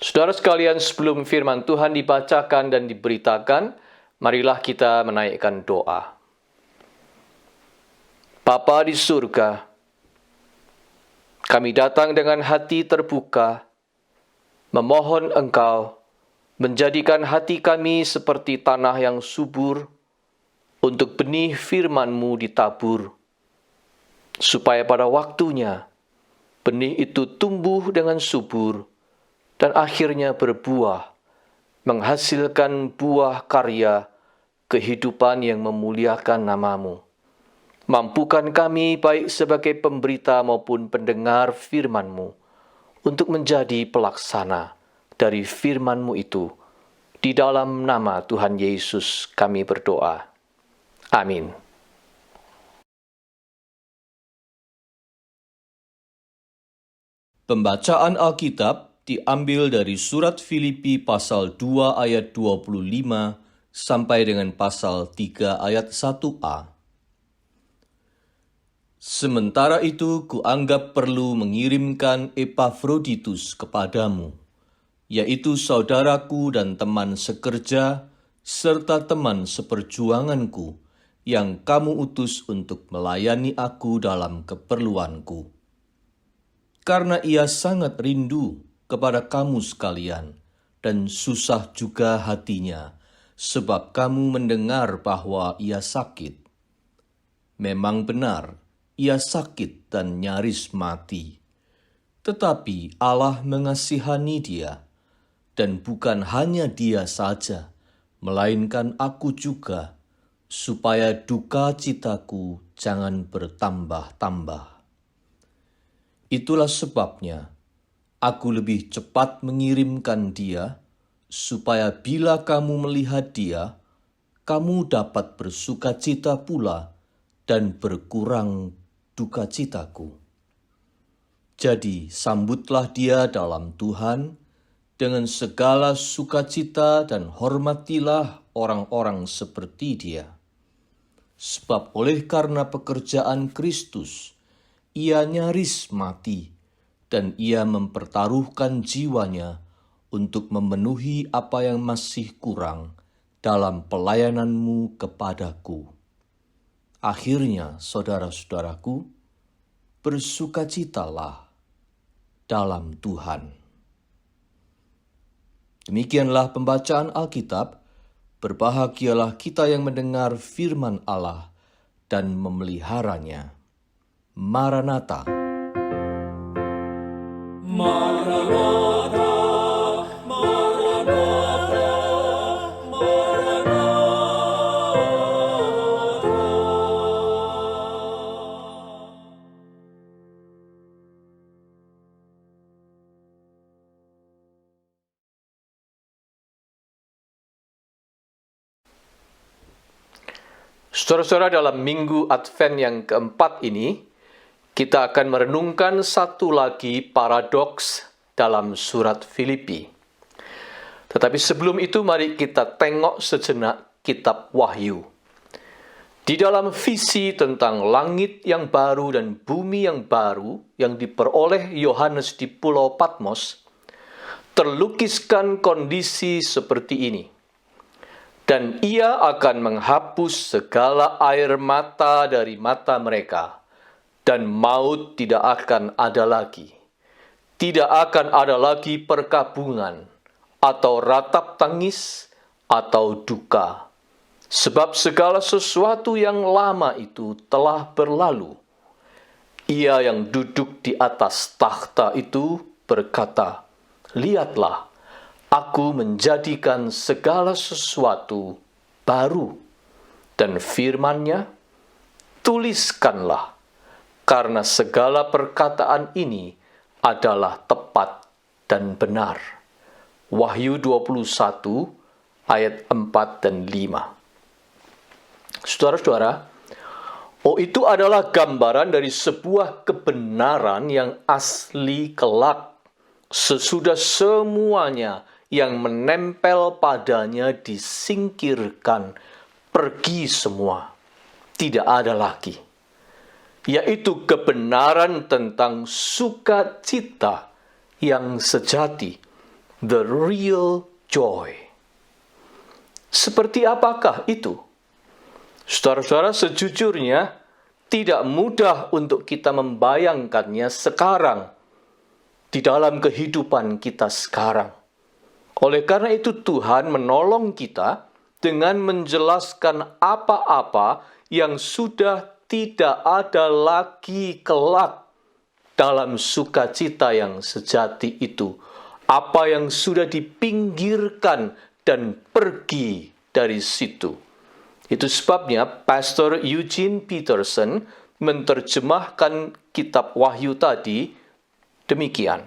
Saudara sekalian, sebelum firman Tuhan dibacakan dan diberitakan, marilah kita menaikkan doa. Bapa di surga, kami datang dengan hati terbuka, memohon Engkau menjadikan hati kami seperti tanah yang subur, untuk benih firman-Mu ditabur, supaya pada waktunya benih itu tumbuh dengan subur, dan akhirnya berbuah, menghasilkan buah karya kehidupan yang memuliakan nama-Mu. Mampukan kami baik sebagai pemberita maupun pendengar firman-Mu untuk menjadi pelaksana dari firman-Mu itu. Di dalam nama Tuhan Yesus kami berdoa. Amin. Pembacaan Alkitab diambil dari surat Filipi pasal 2 ayat 25 sampai dengan pasal 3 ayat 1a. Sementara itu kuanggap perlu mengirimkan Epafroditus kepadamu, yaitu saudaraku dan teman sekerja, serta teman seperjuanganku, yang kamu utus untuk melayani aku dalam keperluanku. Karena ia sangat rindu kepada kamu sekalian, dan susah juga hatinya, sebab kamu mendengar bahwa ia sakit. Memang benar, ia sakit dan nyaris mati. Tetapi Allah mengasihani dia, dan bukan hanya dia saja, melainkan aku juga, supaya duka citaku jangan bertambah-tambah. Itulah sebabnya aku lebih cepat mengirimkan dia, supaya bila kamu melihat dia, kamu dapat bersukacita pula dan berkurang duka citaku. Jadi sambutlah dia dalam Tuhan dengan segala sukacita dan hormatilah orang-orang seperti dia. Sebab oleh karena pekerjaan Kristus, ia nyaris mati, dan ia mempertaruhkan jiwanya untuk memenuhi apa yang masih kurang dalam pelayananmu kepadaku. Akhirnya, saudara-saudaraku, bersukacitalah dalam Tuhan. Demikianlah pembacaan Alkitab. Berbahagialah kita yang mendengar firman Allah dan memeliharanya. Maranatha. Maranatha, Maranatha, Maranatha. Saudara-saudara, dalam minggu Advent yang keempat ini, kita akan merenungkan satu lagi paradoks dalam surat Filipi. Tetapi sebelum itu, mari kita tengok sejenak kitab Wahyu. Di dalam visi tentang langit yang baru dan bumi yang baru yang diperoleh Yohanes di Pulau Patmos, terlukiskan kondisi seperti ini. Dan ia akan menghapus segala air mata dari mata mereka, dan maut tidak akan ada lagi. Tidak akan ada lagi perkabungan, atau ratap tangis, atau duka. Sebab segala sesuatu yang lama itu telah berlalu. Ia yang duduk di atas takhta itu berkata, "Lihatlah, aku menjadikan segala sesuatu baru." Dan firman-Nya, "Tuliskanlah, karena segala perkataan ini adalah tepat dan benar." Wahyu 21 ayat 4 dan 5. Saudara-saudara, itu adalah gambaran dari sebuah kebenaran yang asli kelak, sesudah semuanya yang menempel padanya disingkirkan, pergi semua, tidak ada lagi. Yaitu kebenaran tentang sukacita yang sejati The real joy. Seperti apakah itu? Saudara-saudara, sejujurnya tidak mudah untuk kita membayangkannya sekarang di dalam kehidupan kita sekarang. Oleh karena itu Tuhan menolong kita dengan menjelaskan apa-apa yang sudah tidak ada lagi kelak dalam sukacita yang sejati itu. Apa yang sudah dipinggirkan dan pergi dari situ. Itu sebabnya Pastor Eugene Peterson menerjemahkan kitab Wahyu tadi demikian.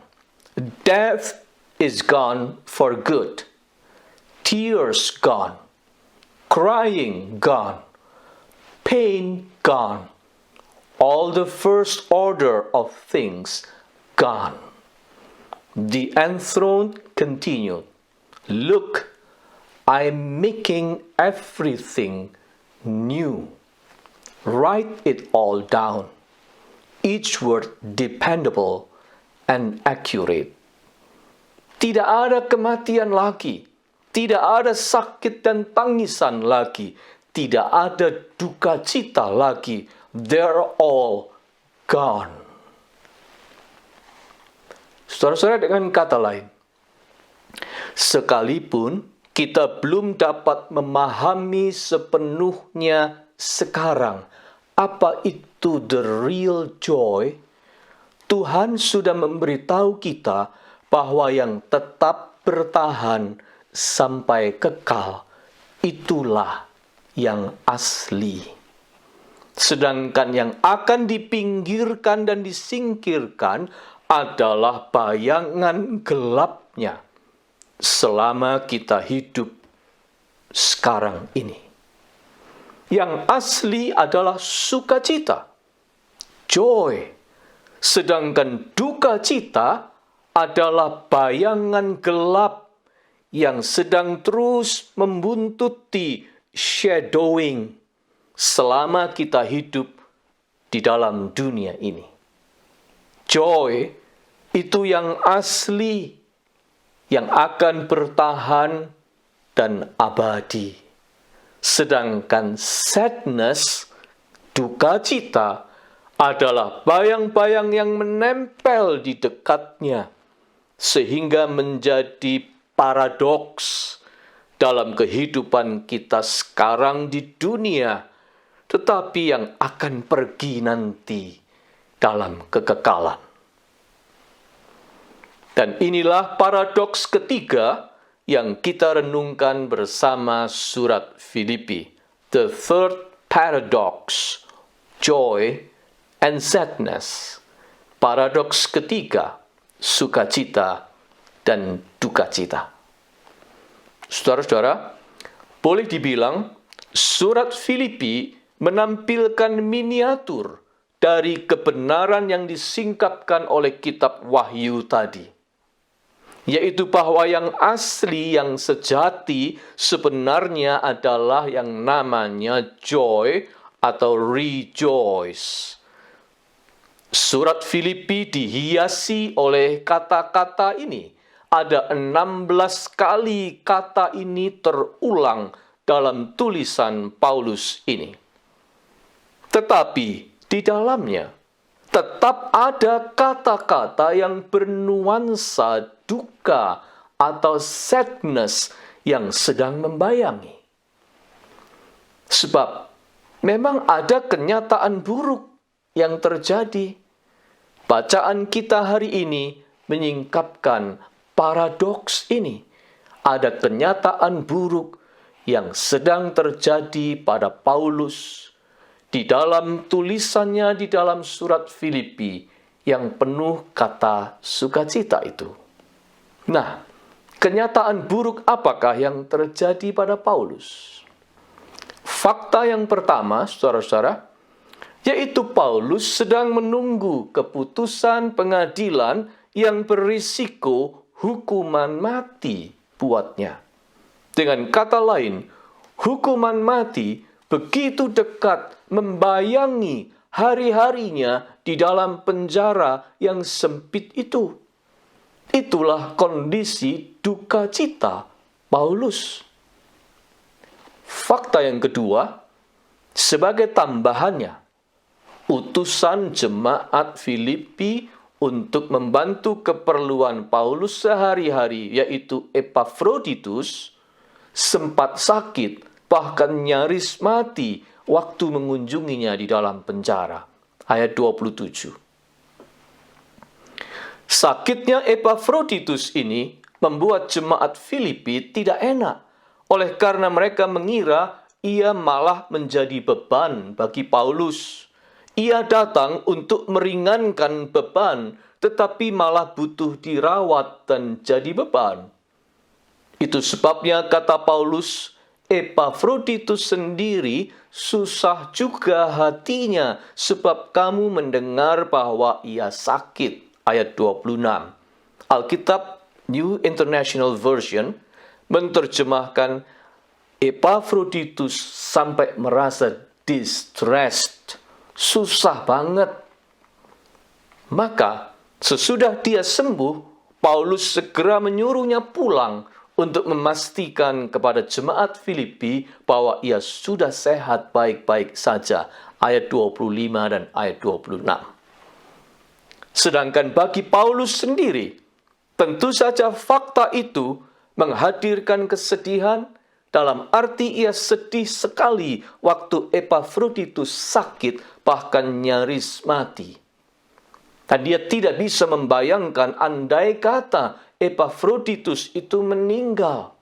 Death is gone for good. Tears gone. Crying gone. Pain gone. All the first order of things gone. The enthroned continued. Look, I'm making everything new. Write it all down. Each word dependable and accurate. Tidak ada kematian lagi. Tidak ada sakit dan tangisan lagi. Tidak ada duka cita lagi. They're all gone. Saudara-saudara, dengan kata lain, sekalipun kita belum dapat memahami sepenuhnya sekarang apa itu the real joy, Tuhan sudah memberitahu kita bahwa yang tetap bertahan sampai kekal itulah yang asli. Sedangkan yang akan dipinggirkan dan disingkirkan adalah bayangan gelapnya selama kita hidup sekarang ini. Yang asli adalah sukacita, joy. Sedangkan duka cita adalah bayangan gelap yang sedang terus membuntuti, shadowing, selama kita hidup di dalam dunia ini. Joy itu yang asli, yang akan bertahan dan abadi. Sedangkan sadness, duka cita, adalah bayang-bayang yang menempel di dekatnya, sehingga menjadi paradoks dalam kehidupan kita sekarang di dunia, tetapi yang akan pergi nanti dalam kekekalan. Dan inilah paradoks ketiga yang kita renungkan bersama surat Filipi. The third paradox, joy and sadness. Paradoks ketiga, sukacita dan duka cita. Saudara-saudara, boleh dibilang surat Filipi menampilkan miniatur dari kebenaran yang disingkapkan oleh kitab Wahyu tadi. Yaitu bahwa yang asli, yang sejati sebenarnya adalah yang namanya joy atau rejoice. Surat Filipi dihiasi oleh kata-kata ini. Ada 16 kali kata ini terulang dalam tulisan Paulus ini. Tetapi di dalamnya tetap ada kata-kata yang bernuansa duka atau sadness yang sedang membayangi. Sebab memang ada kenyataan buruk yang terjadi. Bacaan kita hari ini menyingkapkan paradoks ini. Ada kenyataan buruk yang sedang terjadi pada Paulus di dalam tulisannya di dalam surat Filipi yang penuh kata sukacita itu. Nah, kenyataan buruk apakah yang terjadi pada Paulus? Fakta yang pertama, saudara-saudara, yaitu Paulus sedang menunggu keputusan pengadilan yang berisiko hukuman mati buatnya. Dengan kata lain, hukuman mati begitu dekat membayangi hari-harinya di dalam penjara yang sempit itu. Itulah kondisi duka cita Paulus. Fakta yang kedua, sebagai tambahannya, utusan jemaat Filipi untuk membantu keperluan Paulus sehari-hari, yaitu Epafroditus, sempat sakit, bahkan nyaris mati waktu mengunjunginya di dalam penjara. Ayat 27. Sakitnya Epafroditus ini membuat jemaat Filipi tidak enak, oleh karena mereka mengira ia malah menjadi beban bagi Paulus. Ia datang untuk meringankan beban, tetapi malah butuh dirawat dan jadi beban. Itu sebabnya kata Paulus, Epafroditus sendiri susah juga hatinya sebab kamu mendengar bahwa ia sakit. Ayat 26. Alkitab New International Version menerjemahkan Epafroditus sampai merasa distressed, susah banget. Maka sesudah dia sembuh, Paulus segera menyuruhnya pulang untuk memastikan kepada jemaat Filipi bahwa ia sudah sehat baik-baik saja. Ayat 25 dan ayat 26. Sedangkan bagi Paulus sendiri, tentu saja fakta itu menghadirkan kesedihan, dalam arti ia sedih sekali waktu Epafroditus sakit, bahkan nyaris mati. Dan dia tidak bisa membayangkan andai kata Epafroditus itu meninggal.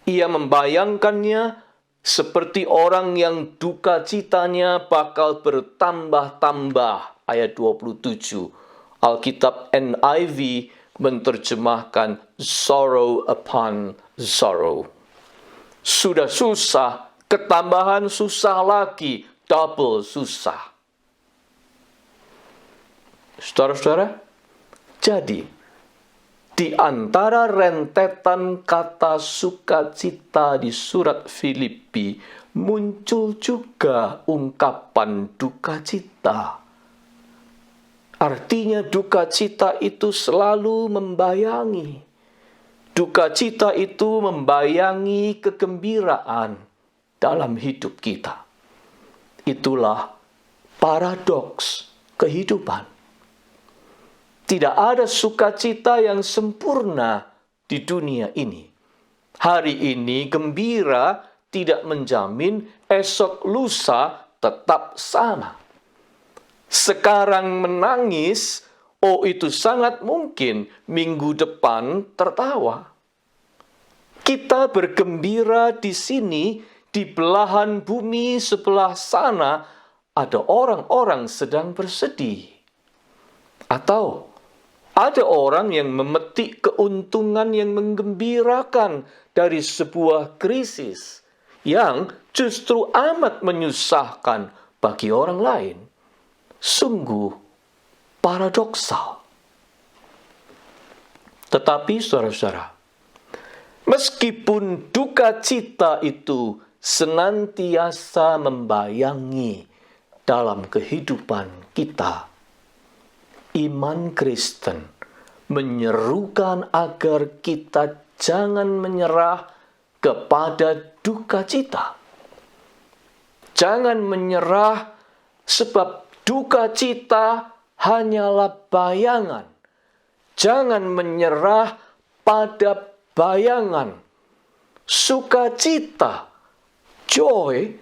Ia membayangkannya seperti orang yang duka citanya bakal bertambah-tambah. Ayat 27. Alkitab NIV menerjemahkan sorrow upon sorrow. Sudah susah, ketambahan susah lagi, double susah. Saudara-saudara, jadi di antara rentetan kata sukacita di surat Filipi muncul juga ungkapan duka cita. Artinya duka cita itu selalu membayangi. Duka cita itu membayangi kegembiraan dalam hidup kita. Itulah paradoks kehidupan. Tidak ada sukacita yang sempurna di dunia ini. Hari ini gembira tidak menjamin esok lusa tetap sama. Sekarang menangis, itu sangat mungkin minggu depan tertawa. Kita bergembira di sini, di belahan bumi sebelah sana, ada orang-orang sedang bersedih. Atau ada orang yang memetik keuntungan yang menggembirakan dari sebuah krisis yang justru amat menyusahkan bagi orang lain. Sungguh paradoksal. Tetapi saudara-saudara, meskipun duka cita itu senantiasa membayangi dalam kehidupan kita, iman Kristen menyerukan agar kita jangan menyerah kepada duka cita. Jangan menyerah sebab duka cita hanyalah bayangan. Jangan menyerah pada bayangan. Sukacita, joy,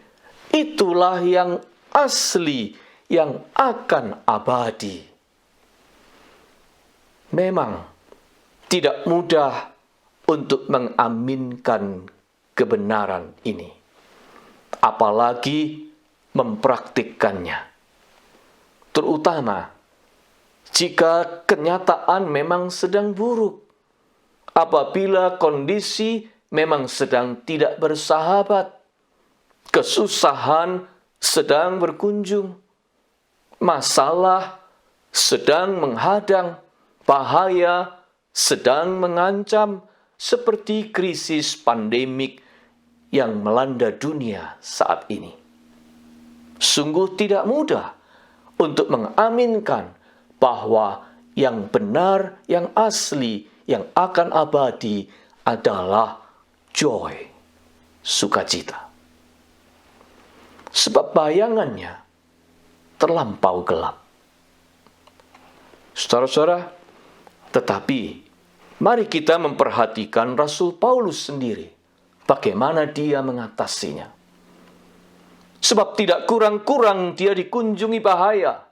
itulah yang asli, yang akan abadi. Memang tidak mudah untuk mengaminkan kebenaran ini, apalagi mempraktikkannya. Terutama jika kenyataan memang sedang buruk, apabila kondisi memang sedang tidak bersahabat, kesusahan sedang berkunjung, masalah sedang menghadang, bahaya sedang mengancam, seperti krisis pandemik yang melanda dunia saat ini. Sungguh tidak mudah untuk mengaminkan bahwa yang benar, yang asli, yang akan abadi adalah joy, sukacita. Sebab bayangannya terlampau gelap. Saudara-saudara, tetapi mari kita memperhatikan Rasul Paulus sendiri, bagaimana dia mengatasinya. Sebab tidak kurang-kurang dia dikunjungi bahaya.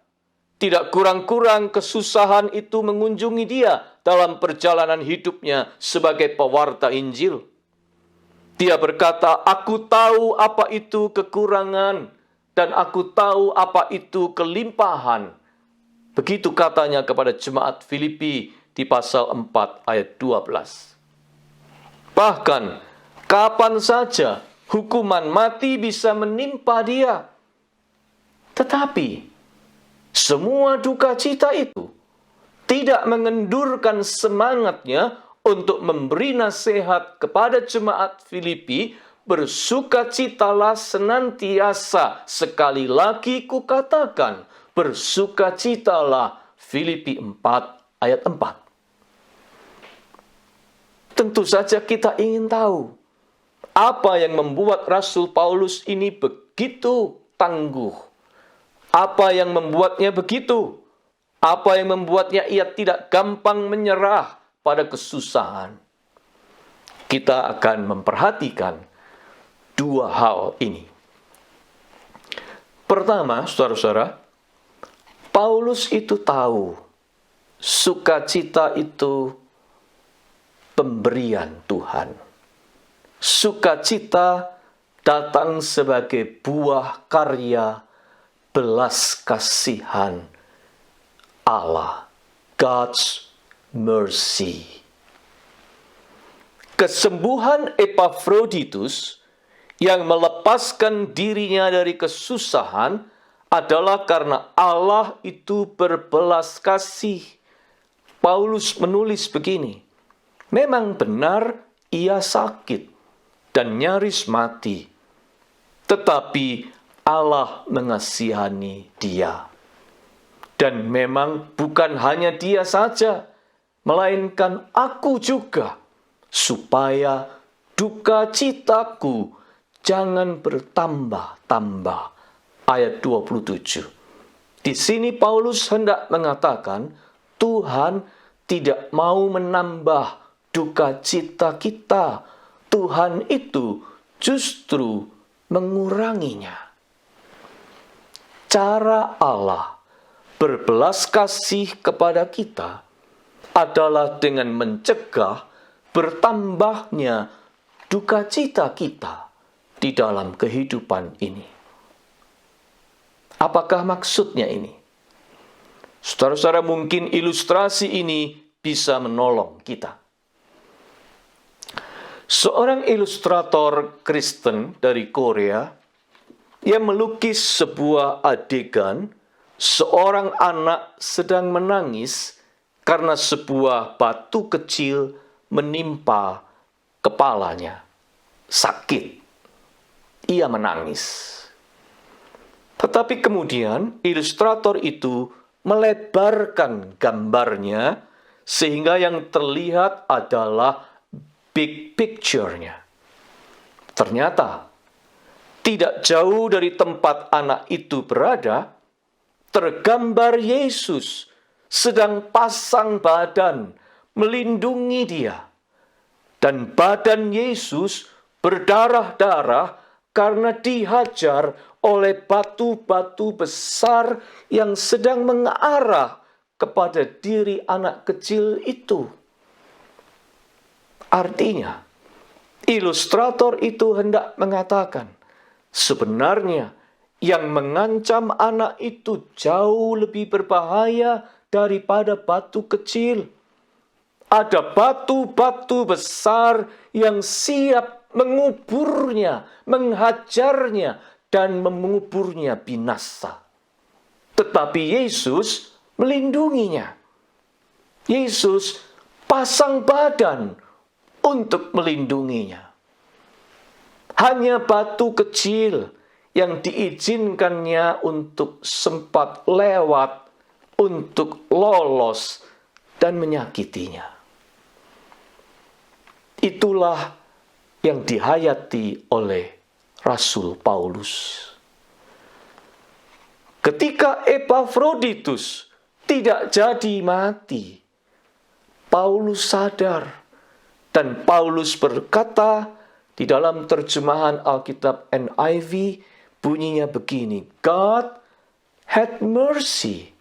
Tidak kurang-kurang kesusahan itu mengunjungi dia dalam perjalanan hidupnya sebagai pewarta Injil. Dia berkata, aku tahu apa itu kekurangan dan aku tahu apa itu kelimpahan. Begitu katanya kepada jemaat Filipi di pasal 4 ayat 12. Bahkan, kapan saja hukuman mati bisa menimpa dia. Tetapi, semua duka cita itu tidak mengendurkan semangatnya untuk memberi nasihat kepada jemaat Filipi, bersukacitalah senantiasa. Sekali lagi kukatakan, bersukacitalah. Filipi 4 ayat 4. Tentu saja kita ingin tahu apa yang membuat Rasul Paulus ini begitu tangguh. Apa yang membuatnya begitu? Apa yang membuatnya ia tidak gampang menyerah pada kesusahan? Kita akan memperhatikan dua hal ini. Pertama, saudara-saudara, Paulus itu tahu sukacita itu pemberian Tuhan. Sukacita datang sebagai buah karya belas kasihan Allah, God's mercy. Kesembuhan Epafroditus yang melepaskan dirinya dari kesusahan adalah karena Allah itu berbelas kasih. Paulus menulis begini, memang benar ia sakit dan nyaris mati, tetapi Allah mengasihani dia. Dan memang bukan hanya dia saja, melainkan aku juga, supaya duka citaku jangan bertambah-tambah. Ayat 27. Di sini Paulus hendak mengatakan, Tuhan tidak mau menambah duka cita kita. Tuhan itu justru menguranginya. Cara Allah berbelas kasih kepada kita adalah dengan mencegah bertambahnya duka cita kita di dalam kehidupan ini. Apakah maksudnya ini? Saudara-saudara, mungkin ilustrasi ini bisa menolong kita. Seorang ilustrator Kristen dari Korea yang melukis sebuah adegan seorang anak sedang menangis karena sebuah batu kecil menimpa kepalanya. Sakit. Ia menangis. Tetapi kemudian ilustrator itu melebarkan gambarnya sehingga yang terlihat adalah big picture-nya. Ternyata tidak jauh dari tempat anak itu berada, tergambar Yesus sedang pasang badan melindungi dia. Dan badan Yesus berdarah-darah karena dihajar oleh batu-batu besar yang sedang mengarah kepada diri anak kecil itu. Artinya, ilustrator itu hendak mengatakan, sebenarnya yang mengancam anak itu jauh lebih berbahaya daripada batu kecil. Ada batu-batu besar yang siap menguburnya, menghajarnya, dan menguburnya binasa. Tetapi Yesus melindunginya. Yesus pasang badan untuk melindunginya. Hanya batu kecil yang diizinkannya untuk sempat lewat, untuk lolos dan menyakitinya. Itulah yang dihayati oleh Rasul Paulus. Ketika Epafroditus tidak jadi mati, Paulus sadar, dan Paulus berkata di dalam terjemahan Alkitab NIV, bunyinya begini, God had mercy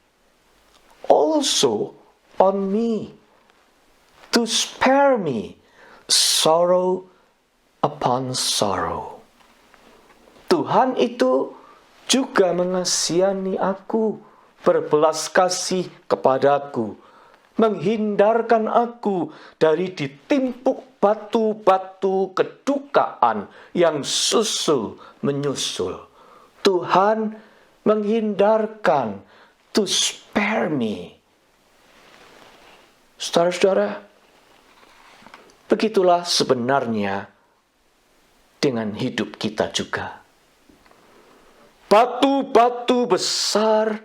also on me, to spare me sorrow upon sorrow. Tuhan itu juga mengasihani aku, berbelas kasih kepadaku, menghindarkan aku dari ditimpuk batu-batu kedukaan yang susul menyusul. Tuhan menghindarkan, to spare me. Saudara-saudara, begitulah sebenarnya dengan hidup kita juga. Batu-batu besar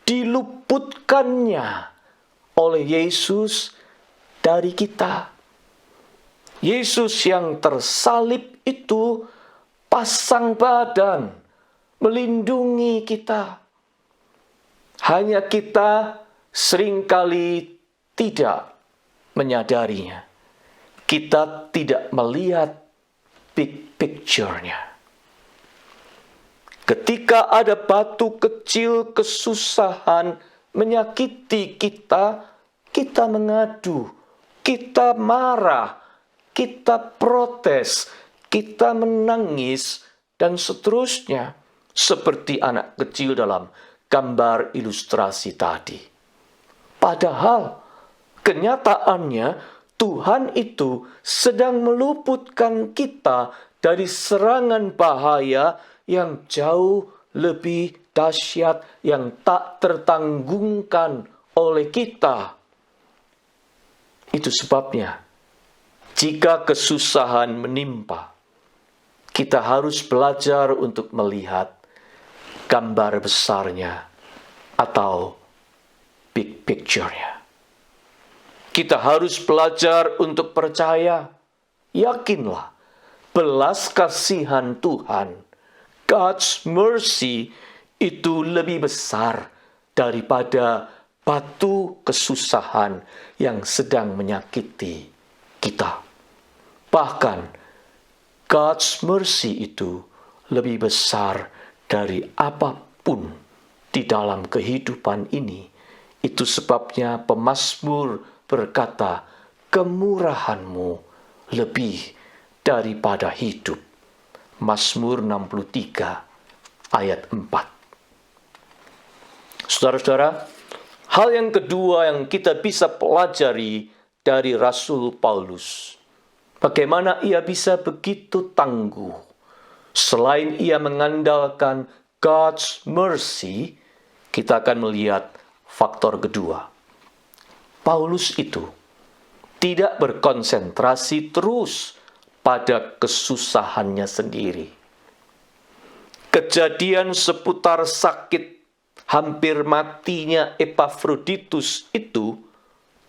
diluputkannya oleh Yesus dari kita. Yesus yang tersalib itu pasang badan, melindungi kita. Hanya kita seringkali tidak menyadarinya. Kita tidak melihat big picture-nya. Ketika ada batu kecil kesusahan menyakiti kita, kita mengadu, kita marah, kita protes, kita menangis, dan seterusnya. Seperti anak kecil dalam gambar ilustrasi tadi. Padahal kenyataannya Tuhan itu sedang meluputkan kita dari serangan bahaya yang jauh lebih dahsyat yang tak tertanggungkan oleh kita. Itu sebabnya, jika kesusahan menimpa, kita harus belajar untuk melihat gambar besarnya atau big picture-nya. Kita harus belajar untuk percaya, yakinlah, belas kasihan Tuhan, God's mercy, itu lebih besar daripada batu kesusahan yang sedang menyakiti kita. Bahkan, God's mercy itu lebih besar dari apapun di dalam kehidupan ini. Itu sebabnya pemazmur berkata, kemurahanmu lebih daripada hidup. Mazmur 63 ayat 4. Saudara-saudara, hal yang kedua yang kita bisa pelajari dari Rasul Paulus, bagaimana ia bisa begitu tangguh. Selain ia mengandalkan God's mercy, kita akan melihat faktor kedua. Paulus itu tidak berkonsentrasi terus pada kesusahannya sendiri. Kejadian seputar sakit hampir matinya Epafroditus itu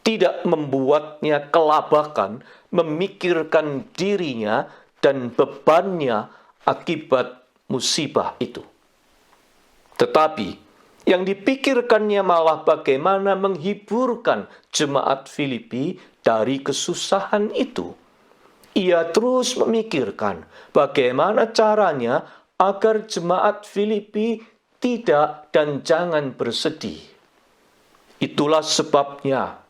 tidak membuatnya kelabakan memikirkan dirinya dan bebannya akibat musibah itu. Tetapi yang dipikirkannya malah bagaimana menghiburkan jemaat Filipi dari kesusahan itu. Ia terus memikirkan bagaimana caranya agar jemaat Filipi tidak dan jangan bersedih. Itulah sebabnya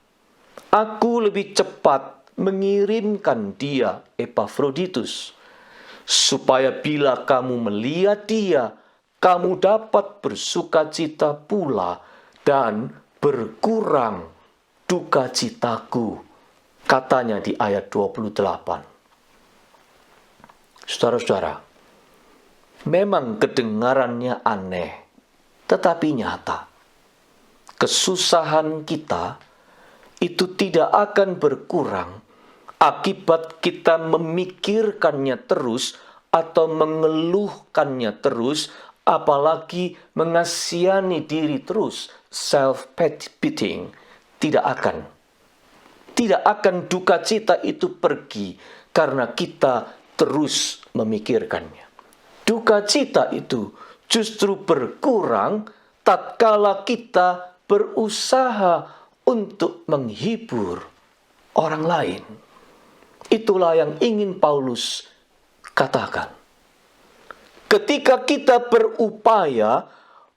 aku lebih cepat mengirimkan dia, Epafroditus, supaya bila kamu melihat dia, kamu dapat bersukacita pula dan berkurang duka citaku, katanya di ayat 28. Saudara-saudara, memang kedengarannya aneh, tetapi nyata. Kesusahan kita itu tidak akan berkurang akibat kita memikirkannya terus atau mengeluhkannya terus, apalagi mengasihani diri terus, self-pitying, Tidak akan duka cita itu pergi karena kita terus memikirkannya. Duka cita itu justru berkurang tatkala kita berusaha untuk menghibur orang lain. Itulah yang ingin Paulus katakan. Ketika kita berupaya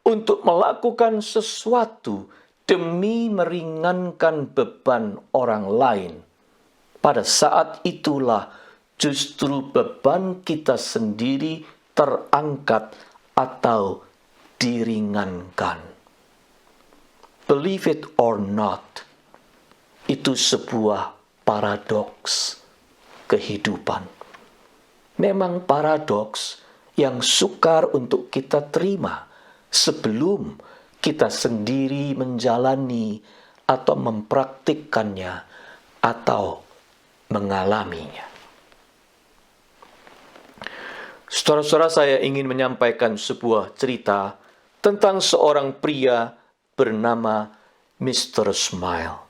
untuk melakukan sesuatu demi meringankan beban orang lain, pada saat itulah justru beban kita sendiri terangkat atau diringankan. Believe it or not, itu sebuah paradoks kehidupan. Memang paradoks yang sukar untuk kita terima sebelum kita sendiri menjalani atau mempraktikkannya atau mengalaminya. Saudara-saudara, saya ingin menyampaikan sebuah cerita tentang seorang pria bernama Mr. Smile.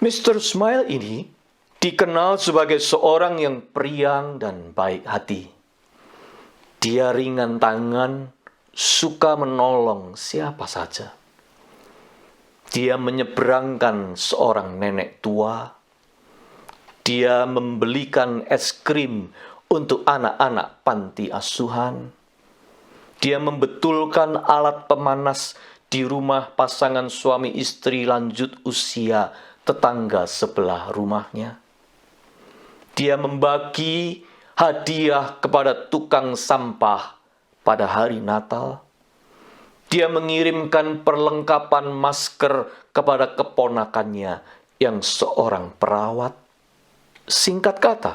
Mr. Smile ini dikenal sebagai seorang yang periang dan baik hati. Dia ringan tangan, suka menolong siapa saja. Dia menyeberangkan seorang nenek tua. Dia membelikan es krim untuk anak-anak panti asuhan. Dia membetulkan alat pemanas di rumah pasangan suami istri lanjut usia tetangga sebelah rumahnya. Dia membagi hadiah kepada tukang sampah pada hari Natal. Dia mengirimkan perlengkapan masker kepada keponakannya yang seorang perawat. Singkat kata,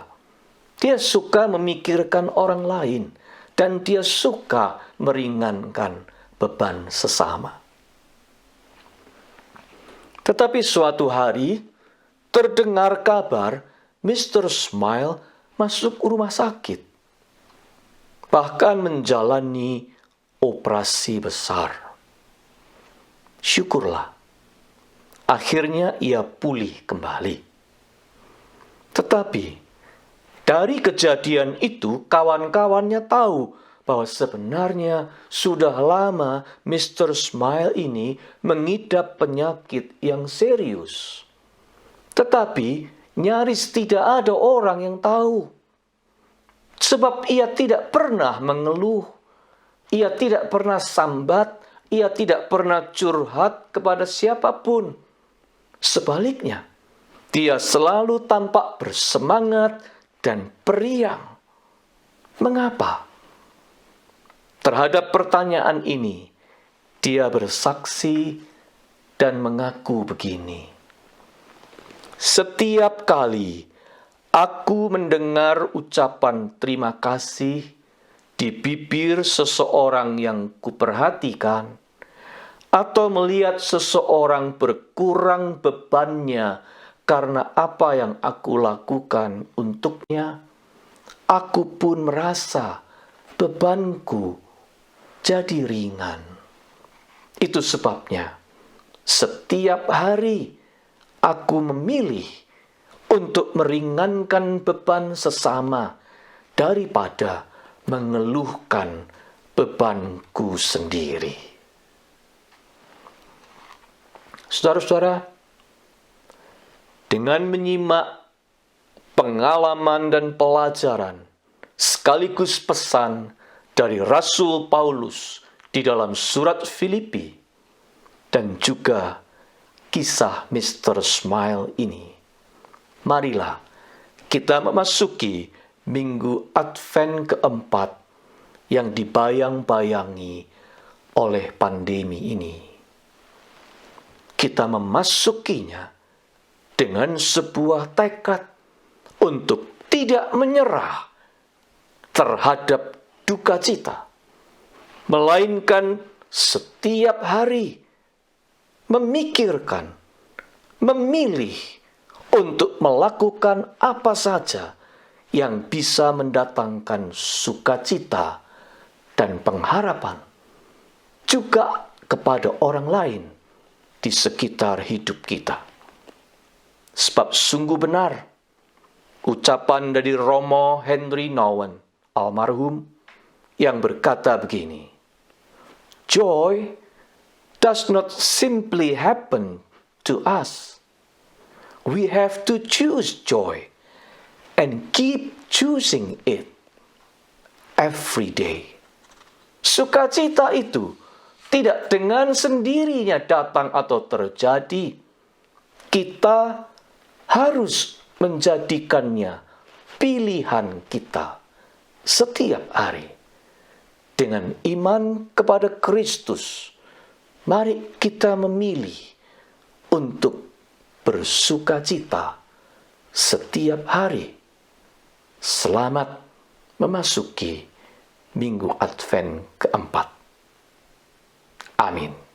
dia suka memikirkan orang lain dan dia suka meringankan beban sesama. Tetapi suatu hari terdengar kabar Mr. Smile masuk rumah sakit, bahkan menjalani operasi besar. Syukurlah, akhirnya ia pulih kembali. Tetapi dari kejadian itu kawan-kawannya tahu bahwa sebenarnya sudah lama Mr. Smile ini mengidap penyakit yang serius. Tetapi nyaris tidak ada orang yang tahu. Sebab ia tidak pernah mengeluh, ia tidak pernah sambat, ia tidak pernah curhat kepada siapapun. Sebaliknya, dia selalu tampak bersemangat dan periang. Mengapa? Terhadap pertanyaan ini, dia bersaksi dan mengaku begini. Setiap kali aku mendengar ucapan terima kasih di bibir seseorang yang kuperhatikan, atau melihat seseorang berkurang bebannya karena apa yang aku lakukan untuknya, aku pun merasa bebanku jadi ringan. Itu sebabnya setiap hari aku memilih untuk meringankan beban sesama daripada mengeluhkan bebanku sendiri. Saudara-saudara, dengan menyimak pengalaman dan pelajaran sekaligus pesan dari Rasul Paulus di dalam surat Filipi dan juga kisah Mr. Smile ini, marilah kita memasuki minggu Advent keempat yang dibayang-bayangi oleh pandemi ini. Kita memasukinya dengan sebuah tekad untuk tidak menyerah terhadap duka cita, melainkan setiap hari memikirkan, memilih untuk melakukan apa saja yang bisa mendatangkan sukacita dan pengharapan juga kepada orang lain di sekitar hidup kita. Sebab sungguh benar ucapan dari Romo Henry Nouwen, almarhum, yang berkata begini, "Joy does not simply happen to us. We have to choose joy and keep choosing it every day." Sukacita itu tidak dengan sendirinya datang atau terjadi. Kita harus menjadikannya pilihan kita setiap hari. Dengan iman kepada Kristus, mari kita memilih untuk bersukacita setiap hari. Selamat memasuki Minggu Advent keempat. Amin.